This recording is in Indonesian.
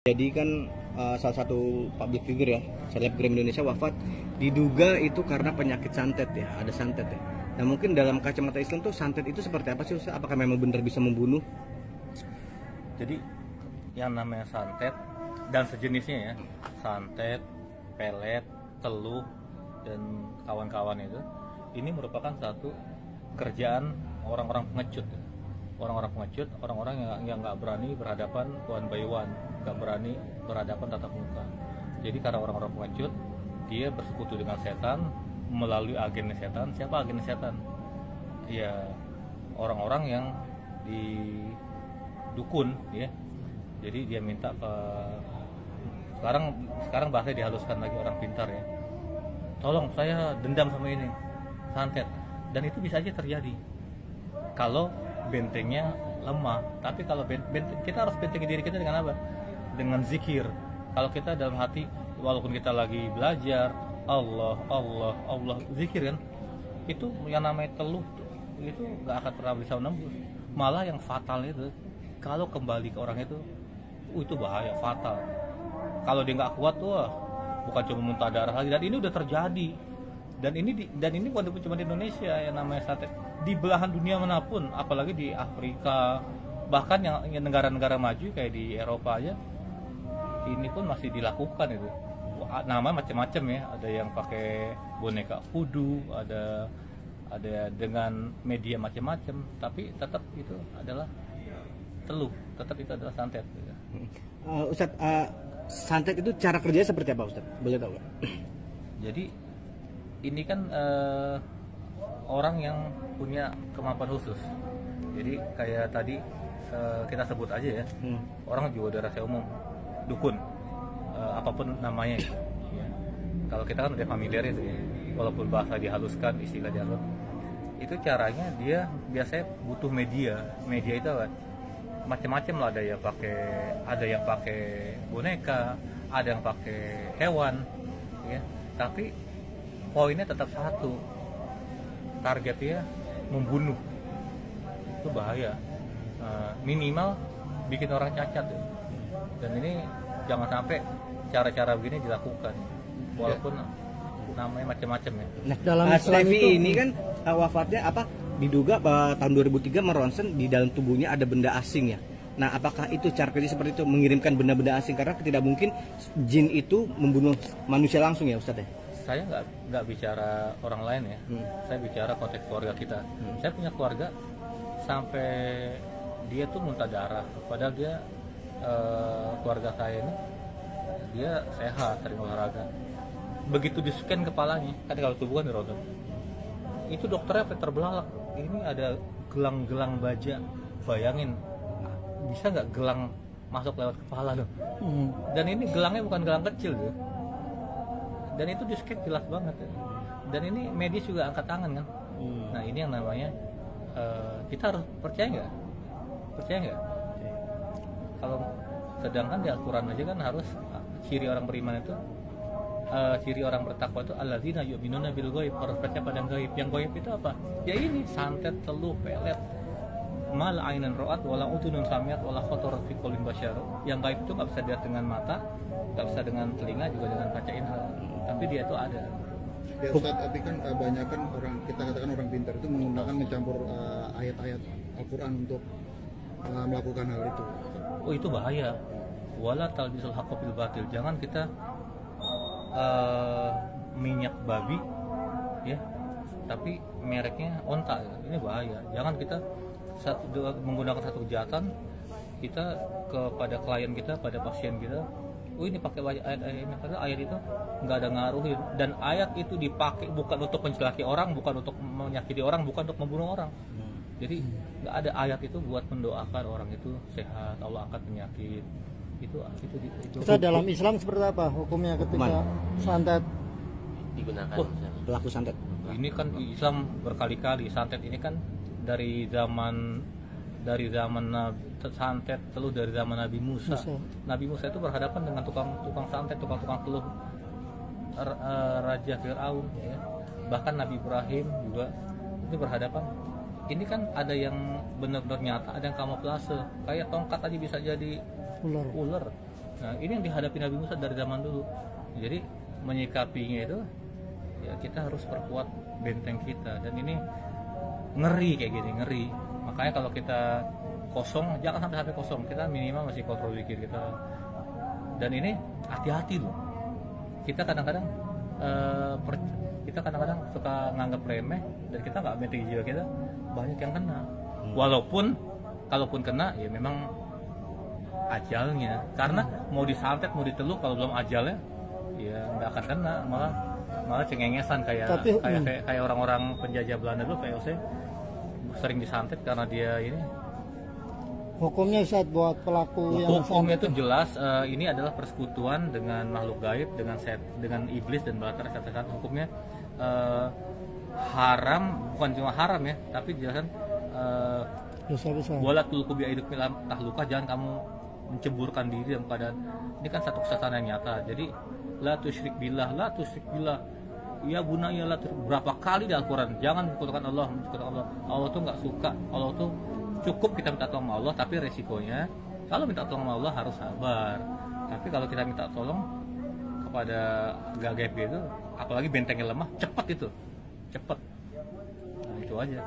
Jadi kan salah satu public figure ya, selebgram Indonesia wafat, diduga itu karena penyakit santet ya, ada santet ya. Nah mungkin dalam kacamata Islam tuh santet itu seperti apa sih Ustaz? Apakah memang benar bisa membunuh? Jadi yang namanya santet dan sejenisnya ya, santet, pelet, teluh, dan kawan-kawan itu, ini merupakan satu kerjaan orang-orang pengecut. Orang-orang pengecut, orang-orang yang nggak berani berhadapan one by one, nggak berani berhadapan tatap muka. Jadi karena orang-orang pengecut, dia bersekutu dengan setan melalui agen setan. Siapa agen setan? Ya orang-orang yang di dukun ya. Jadi dia minta ke sekarang bahasa dihaluskan lagi orang pintar ya. Tolong saya dendam sama ini santet, dan itu bisa aja terjadi kalau bentengnya lemah. Tapi kalau kita harus bentengin diri kita dengan apa? Dengan zikir. Kalau kita dalam hati, walaupun kita lagi belajar Allah Allah Allah zikir kan, itu yang namanya teluh itu nggak akan pernah bisa menembus. Malah yang fatal itu kalau kembali ke orang itu bahaya, fatal. Kalau dia nggak kuat tuh bukan cuma muntah darah lagi, dan ini udah terjadi. Dan ini bukan cuma di Indonesia yang namanya santet, di belahan dunia manapun, apalagi di Afrika, bahkan yang negara-negara maju kayak di Eropa aja, ini pun masih dilakukan itu. Namanya macam-macam ya, ada yang pakai boneka voodoo, ada dengan media macam-macam, tapi tetap itu adalah teluh, tetap itu adalah santet. Ustadz, santet itu cara kerjanya seperti apa Ustadz? Boleh tahu nggak? Jadi ini kan orang yang punya kemampuan khusus. Jadi kayak tadi kita sebut aja ya, orang juga udah rahasia umum, dukun, apapun namanya ya. Kalau kita kan udah familiar itu ya, walaupun bahasa dihaluskan, istilah dihalus, itu caranya dia biasanya butuh media itu apa? Macam-macam lah, ada yang pakai boneka, ada yang pakai hewan ya, tapi poinnya tetap satu, targetnya membunuh. Itu bahaya, minimal bikin orang cacat ya. Dan ini jangan sampai cara-cara begini dilakukan walaupun namanya macam-macam ya. Nah, dalam Islam itu ini kan wafatnya apa? Diduga tahun 2003 meronsen di dalam tubuhnya ada benda asing ya. Nah, apakah itu cara kerja seperti itu, mengirimkan benda-benda asing, karena tidak mungkin jin itu membunuh manusia langsung ya Ustadz ya? Saya nggak bicara orang lain ya, saya bicara konteks keluarga kita. Saya punya keluarga sampai dia tuh muntah darah, padahal dia keluarga saya ini dia sehat, sering olahraga. Begitu di scan kepalanya, kan kalau tubuh kan dirotot, itu dokternya sampai terbelalak. Ini ada gelang-gelang baja, bayangin bisa nggak gelang masuk lewat kepala loh. Dan ini gelangnya bukan gelang kecil loh. Dan itu di scan jelas banget ya. Dan ini medis juga angkat tangan kan. Nah ini yang namanya kita harus percaya nggak? Kalau sedangkan di Al-Quran aja kan harus ciri orang beriman itu, ciri orang bertakwa itu alladzina yu'minuna bil ghaib, harus percaya pada gaib. Yang gaib itu apa? Ya ini santet, teluh, pelet, mal ainan ra'at wala udhunun samiat wala khatarat fi qalbi basyar. Yang gaib itu nggak bisa dilihat dengan mata, nggak bisa dengan telinga, juga dengan kaca indera, tapi dia itu ada. Ya Ustaz, tapi kan banyak kan orang, kita katakan orang pintar itu menggunakan mencampur ayat-ayat Al-Quran untuk melakukan hal itu. Oh itu bahaya. Wala talbisul haqqo bil batil. Jangan kita minyak babi ya, tapi mereknya onta. Ini bahaya. Jangan kita menggunakan satu kejahatan kita kepada klien kita, pada pasien kita. Oh ini pakai ayat-ayat ini, padahal ayat itu nggak ada ngaruhin, dan ayat itu dipakai bukan untuk mencelakai orang, bukan untuk menyakiti orang, bukan untuk membunuh orang. Jadi nggak ada ayat itu buat mendoakan orang itu sehat, Allah angkat penyakit. Itu Kita dalam Islam seperti apa hukumnya ketika santet digunakan? Pelaku santet. Ini kan Islam berkali-kali, santet ini kan dari zaman santet teluh dari zaman Nabi Musa. Nabi Musa itu berhadapan dengan tukang santet, tukang teluh, Raja Fir'aun ya. Bahkan Nabi Ibrahim juga itu berhadapan. Ini kan ada yang benar-benar nyata, ada yang kamuflase, kayak tongkat aja bisa jadi ular. Nah, ini yang dihadapi Nabi Musa dari zaman dulu. Jadi menyikapinya itu ya kita harus perkuat benteng kita, dan ini ngeri kayak gini, ngeri. Makanya kalau kita kosong, jangan sampai kosong. Kita minimal masih kontrol dikit kita. Dan ini hati-hati loh. Kita kadang-kadang suka nganggap remeh, dan kita nggak metik jiwa kita, banyak yang kena. Walaupun kalaupun kena ya memang ajalnya, karena mau disantet mau diteluk kalau belum ajalnya ya nggak akan kena, malah cengengesan kayak orang-orang penjajah Belanda dulu, VOC sering disantet karena dia ini. Hukumnya Ustaz buat pelaku yang Hukumnya itu jelas, ini adalah persekutuan dengan makhluk gaib, dengan iblis dan bala setan. Hukumnya haram, bukan cuma haram ya, tapi dijelaskan dosa besar. wala tulqu bi aidikum ila tahluka, jangan kamu menceburkan diri dalam keadaan, ini kan satu kesatuan yang nyata. Jadi la tusyrik billah, ya bunaya la tusyrik, berapa kali di Al-Qur'an, jangan menyekutukan Allah. Allah tuh nggak suka. Allah tuh cukup kita minta tolong sama Allah, tapi resikonya kalau minta tolong sama Allah harus sabar. Tapi kalau kita minta tolong kepada gaib gitu, apalagi bentengnya lemah, cepat. Nah, itu aja.